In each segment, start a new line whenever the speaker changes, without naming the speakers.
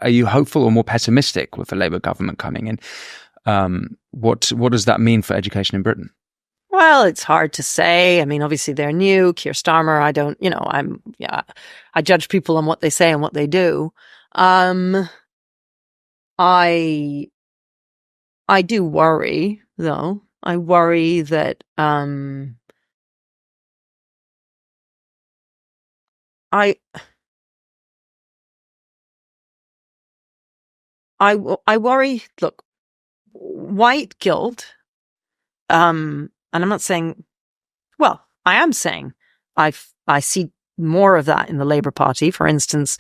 Are you hopeful or more pessimistic with the Labour government coming in? What does that mean for education in Britain?
Well, it's hard to say. I mean, obviously they're new. Keir Starmer, I judge people on what they say and what they do. I do worry, though. I worry that I worry. Look, white guilt. And I'm not saying. Well, I am saying I see more of that in the Labour Party. For instance,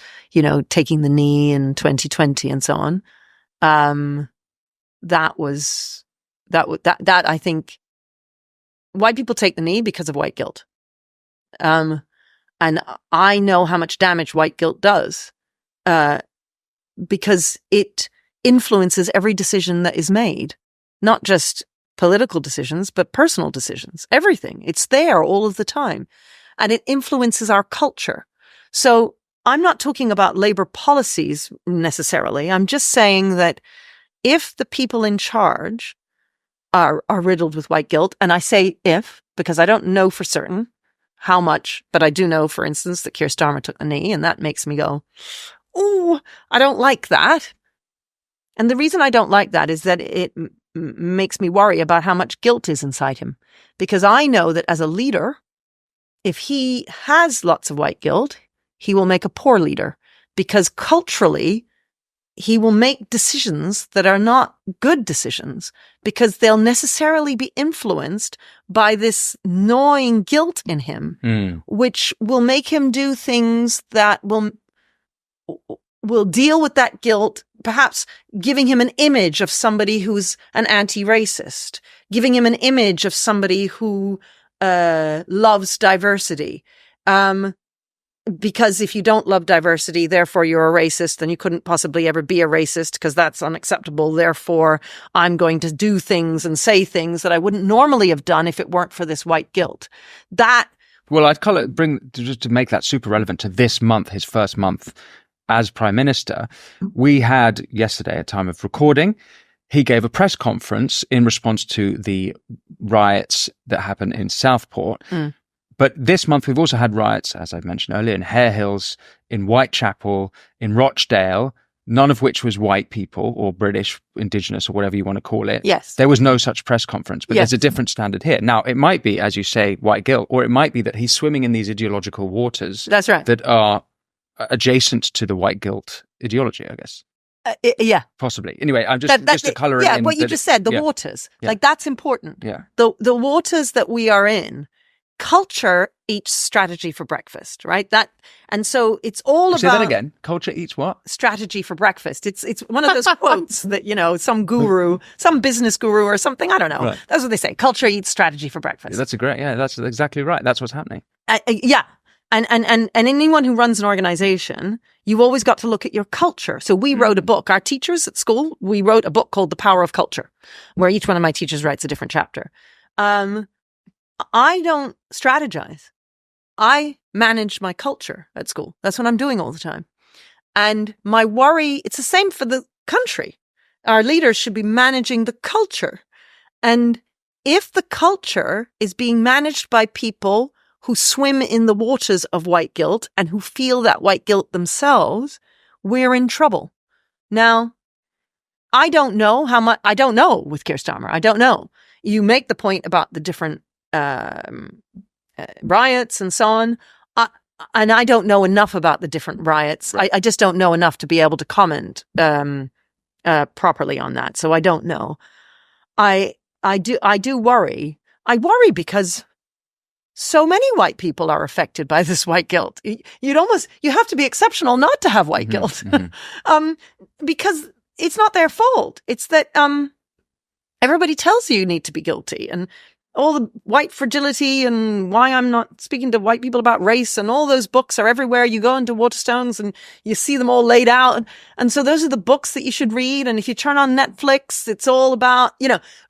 taking the knee in 2020 and so on. That I think white people take the knee because of white guilt. And I know how much damage white guilt does, because it influences every decision that is made, not just political decisions, but personal decisions, everything. It's there all of the time, and it influences our culture. So I'm not talking about Labour policies necessarily. I'm just saying that if the people in charge are riddled with white guilt, and I say if, because I don't know for certain how much, but I do know, for instance, that Keir Starmer took the knee, and that makes me go, oh, I don't like that. And the reason I don't like that is that it makes me worry about how much guilt is inside him. Because I know that as a leader, if he has lots of white guilt, he will make a poor leader, because culturally, he will make decisions that are not good decisions, because they'll necessarily be influenced by this gnawing guilt in him, which will make him do things that will deal with that guilt, perhaps giving him an image of somebody who's an anti-racist, giving him an image of somebody who loves diversity. Because if you don't love diversity, therefore you're a racist, then you couldn't possibly ever be a racist, because that's unacceptable. Therefore, I'm going to do things and say things that I wouldn't normally have done if it weren't for this white guilt.
Well, I'd call it, just to make that super relevant to this month, his first month as Prime Minister. We had yesterday, at time of recording, he gave a press conference in response to the riots that happened in Southport. But this month, we've also had riots, as I mentioned earlier, in Hare Hills, in Whitechapel, in Rochdale, none of which was white people or British, Indigenous, or whatever you want to call it.
Yes.
There was no such press conference, but there's a different standard here. Now, it might be, as you say, white guilt, or it might be that he's swimming in these ideological waters.
That's right.
That are adjacent to the white guilt ideology, I guess.
Yeah.
Possibly. Anyway, I'm just to colour it in.
Yeah, what you just said, the waters. Yeah. Like, that's important.
Yeah.
The waters that we are in, culture eats strategy for breakfast, right? And so it's all about...
Say that again. Culture eats what?
Strategy for breakfast. It's one of those quotes that, some guru, some business guru or something, I don't know. Right. That's what they say. Culture eats strategy for breakfast.
That's exactly right. That's what's happening.
Yeah. And anyone who runs an organization, you've always got to look at your culture. So we wrote a book. Our teachers at school, we wrote a book called The Power of Culture, where each one of my teachers writes a different chapter. I don't strategize. I manage my culture at school. That's what I'm doing all the time. And my worry, it's the same for the country. Our leaders should be managing the culture. And if the culture is being managed by people who swim in the waters of white guilt and who feel that white guilt themselves, we're in trouble. Now, I don't know how much, I don't know with Keir Starmer. I don't know. You make the point about the different riots and so on. And I don't know enough about the different riots. Right. I just don't know enough to be able to comment properly on that. So I don't know. I do worry. I worry because so many white people are affected by this white guilt. You have to be exceptional not to have white guilt. Because it's not their fault. It's that everybody tells you need to be guilty, and all the white fragility and why I'm not speaking to white people about race, and all those books are everywhere. You go into Waterstones and you see them all laid out. And so those are the books that you should read. And if you turn on Netflix, it's all about,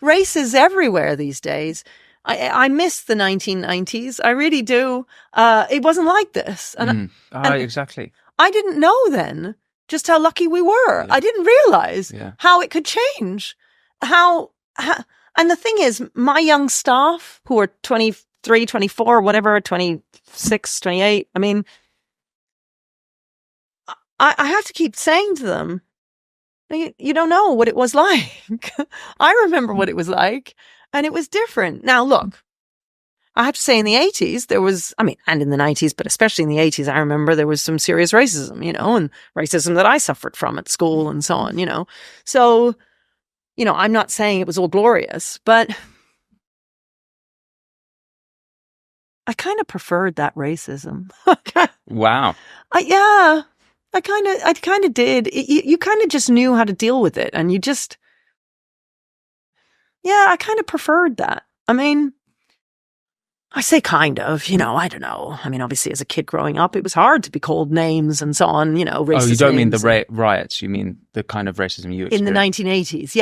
race is everywhere these days. I miss the 1990s. I really do. It wasn't like this. And
exactly.
I didn't know then just how lucky we were.
Yeah.
I didn't realize
Yeah.
how it could change. And the thing is, my young staff who are 23, 24, whatever, 26, 28, I mean, I have to keep saying to them, you don't know what it was like. I remember what it was like, and it was different. Now, look, I have to say in the 80s, there was, I mean, and in the 90s, but especially in the 80s, I remember there was some serious racism, and racism that I suffered from at school and so on, So, I'm not saying it was all glorious, but I kind of preferred that racism.
Wow.
Yeah, I kind of did. You kind of just knew how to deal with it, and I kind of preferred that. I mean, I say kind of, I don't know. I mean, obviously, as a kid growing up, it was hard to be called names and so on, racist.
Oh, you don't mean
names.
the riots. You mean the kind of racism you experienced.
In the 1980s,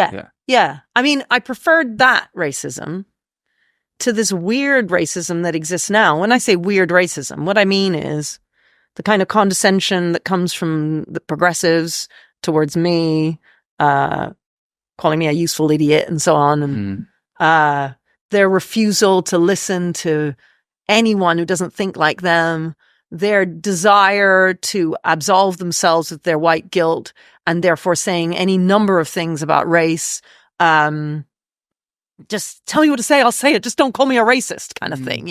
yeah. I mean, I preferred that racism to this weird racism that exists now. When I say weird racism, what I mean is the kind of condescension that comes from the progressives towards me, calling me a useful idiot and so on, and their refusal to listen to anyone who doesn't think like them, their desire to absolve themselves of their white guilt, and therefore saying any number of things about race. Just tell me what to say, I'll say it. Just don't call me a racist, kind of thing,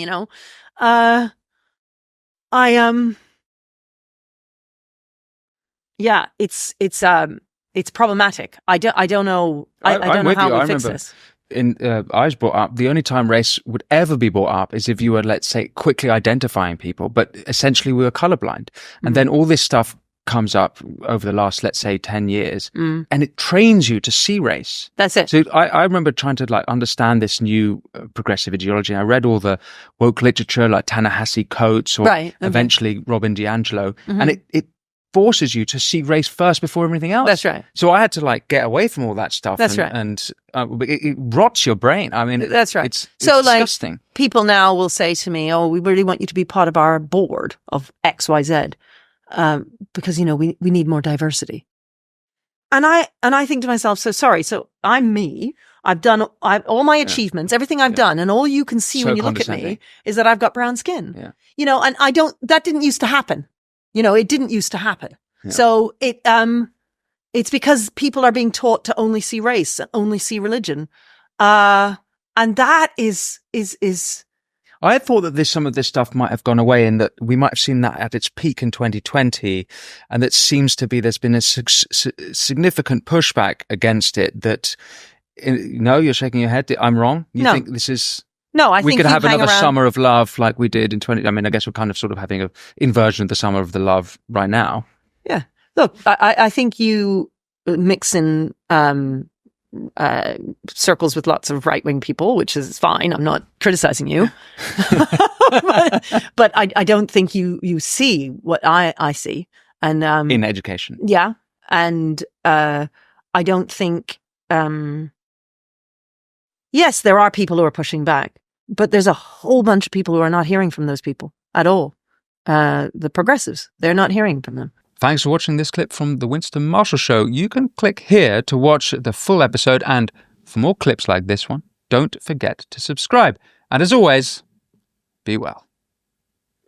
Yeah, it's problematic. I don't know. I don't know how we fix this.
I was brought up, the only time race would ever be brought up is if you were, let's say, quickly identifying people, but essentially we were colorblind. And then all this stuff comes up over the last, let's say, 10 years, and it trains you to see race.
That's it.
So I remember trying to understand this new progressive ideology. I read all the woke literature like Ta-Nehisi Coates or eventually Robin DiAngelo, and it forces you to see race first before everything else.
That's right.
So I had to get away from all that stuff.
That's right.
And it rots your brain. I mean,
that's right.
It's disgusting.
People now will say to me, "Oh, we really want you to be part of our board of XYZ, because we need more diversity." And I think to myself, so sorry. So I'm me. I've done all my achievements, everything I've done, and all you can see when you look at me is that I've got brown skin. Yeah. And that didn't used to happen. It didn't used to happen. Yeah. So it's because people are being taught to only see race and only see religion. And that is.
I thought that some of this stuff might have gone away and that we might have seen that at its peak in 2020. And that seems to be, there's been a significant pushback against it that, no, you're shaking your head. I'm wrong. You think this is...
No, I think
we could have another summer of love like we did in 20. I mean, I guess we're kind of sort of having an inversion of the summer of the love right now.
Yeah. Look, I think you mix in circles with lots of right-wing people, which is fine. I'm not criticizing you. but I don't think you see what I see. And
in education.
Yeah. And I don't think... yes, there are people who are pushing back. But there's a whole bunch of people who are not hearing from those people at all. The progressives, they're not hearing from them.
Thanks for watching this clip from The Winston Marshall Show. You can click here to watch the full episode. And for more clips like this one, don't forget to subscribe. And as always, be well.